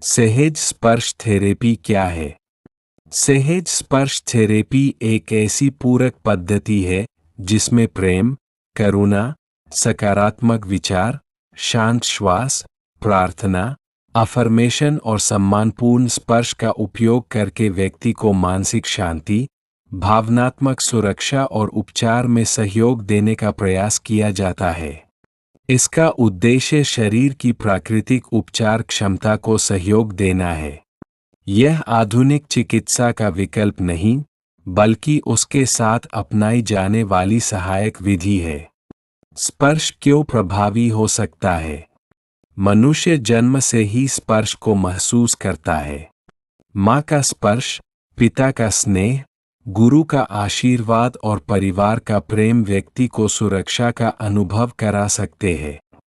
सहज स्पर्श थेरेपी क्या है? सहज स्पर्श थेरेपी एक ऐसी पूरक पद्धति है जिसमें प्रेम, करुणा, सकारात्मक विचार, शांत श्वास, प्रार्थना, अफर्मेशन और सम्मानपूर्ण स्पर्श का उपयोग करके व्यक्ति को मानसिक शांति, भावनात्मक सुरक्षा और उपचार में सहयोग देने का प्रयास किया जाता है। इसका उद्देश्य शरीर की प्राकृतिक उपचार क्षमता को सहयोग देना है। यह आधुनिक चिकित्सा का विकल्प नहीं, बल्कि उसके साथ अपनाई जाने वाली सहायक विधि है। स्पर्श क्यों प्रभावी हो सकता है? मनुष्य जन्म से ही स्पर्श को महसूस करता है। माँ का स्पर्श, पिता का स्नेह, गुरु का आशीर्वाद और परिवार का प्रेम व्यक्ति को सुरक्षा का अनुभव करा सकते हैं।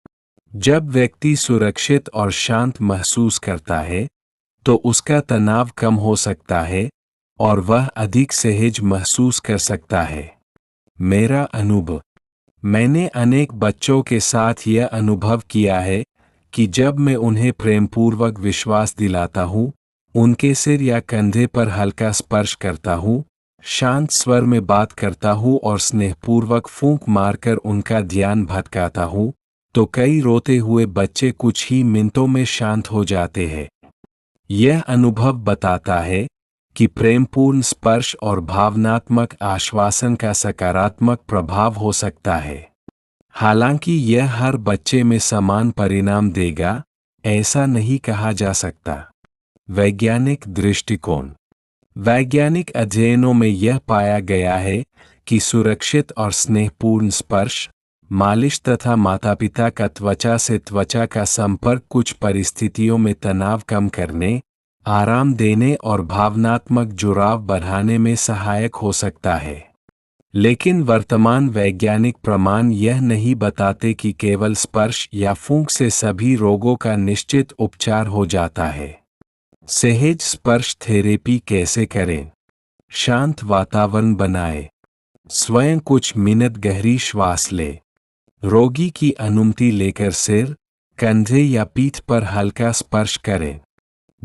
जब व्यक्ति सुरक्षित और शांत महसूस करता है, तो उसका तनाव कम हो सकता है और वह अधिक सहज महसूस कर सकता है। मेरा अनुभव: मैंने अनेक बच्चों के साथ यह अनुभव किया है कि जब मैं उन्हें प्रेमपूर्वक विश्वास दिलाता हूँ, उनके सिर या कंधे पर हल्का स्पर्श करता हूँ, शांत स्वर में बात करता हूँ और स्नेहपूर्वक फूंक मारकर उनका ध्यान भटकाता हूँ, तो कई रोते हुए बच्चे कुछ ही मिनटों में शांत हो जाते हैं। यह अनुभव बताता है कि प्रेमपूर्ण स्पर्श और भावनात्मक आश्वासन का सकारात्मक प्रभाव हो सकता है। हालांकि यह हर बच्चे में समान परिणाम देगा, ऐसा नहीं कहा जा सकता। वैज्ञानिक दृष्टिकोण: वैज्ञानिक अध्ययनों में यह पाया गया है कि सुरक्षित और स्नेहपूर्ण स्पर्श, मालिश तथा माता-पिता का त्वचा से त्वचा का संपर्क कुछ परिस्थितियों में तनाव कम करने, आराम देने और भावनात्मक जुड़ाव बढ़ाने में सहायक हो सकता है। लेकिन वर्तमान वैज्ञानिक प्रमाण यह नहीं बताते कि केवल स्पर्श या फूंक से सभी रोगों का निश्चित उपचार हो जाता है। सहज स्पर्श थेरेपी कैसे करें? शांत वातावरण बनाएं। स्वयं कुछ मिनट गहरी श्वास लें। रोगी की अनुमति लेकर सिर, कंधे या पीठ पर हल्का स्पर्श करें।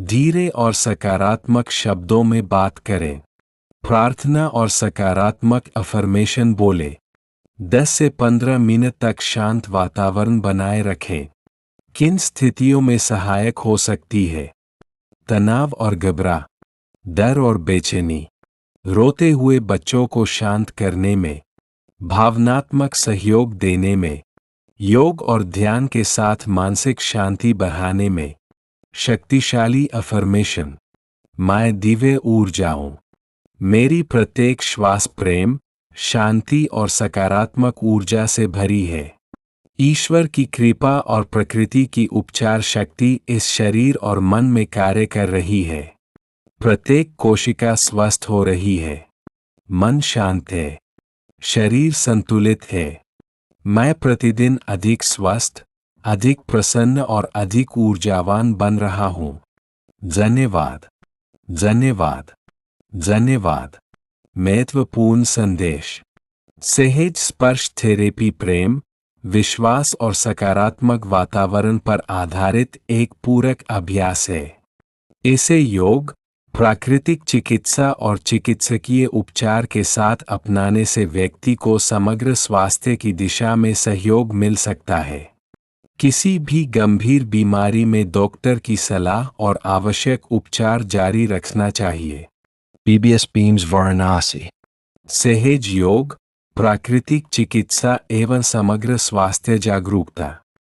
धीरे और सकारात्मक शब्दों में बात करें। प्रार्थना और सकारात्मक अफर्मेशन बोले। 10 से 15 मिनट तक शांत वातावरण बनाए रखें। किन स्थितियों में सहायक हो सकती है? तनाव और घबरा, डर और बेचैनी, रोते हुए बच्चों को शांत करने में, भावनात्मक सहयोग देने में, योग और ध्यान के साथ मानसिक शांति बढ़ाने में। शक्तिशाली अफर्मेशन: मैं दिव्य ऊर्जाओं, मेरी प्रत्येक श्वास प्रेम, शांति और सकारात्मक ऊर्जा से भरी है। ईश्वर की कृपा और प्रकृति की उपचार शक्ति इस शरीर और मन में कार्य कर रही है। प्रत्येक कोशिका स्वस्थ हो रही है। मन शांत है, शरीर संतुलित है। मैं प्रतिदिन अधिक स्वस्थ, अधिक प्रसन्न और अधिक ऊर्जावान बन रहा हूँ। धन्यवाद, धन्यवाद, धन्यवाद। महत्वपूर्ण संदेश: सहज स्पर्श थेरेपी प्रेम, विश्वास और सकारात्मक वातावरण पर आधारित एक पूरक अभ्यास है। इसे योग, प्राकृतिक चिकित्सा और चिकित्सकीय उपचार के साथ अपनाने से व्यक्ति को समग्र स्वास्थ्य की दिशा में सहयोग मिल सकता है। किसी भी गंभीर बीमारी में डॉक्टर की सलाह और आवश्यक उपचार जारी रखना चाहिए। PBS Beams Varanasi. सहज योग, प्राकृतिक चिकित्सा एवं समग्र स्वास्थ्य जागरूकता।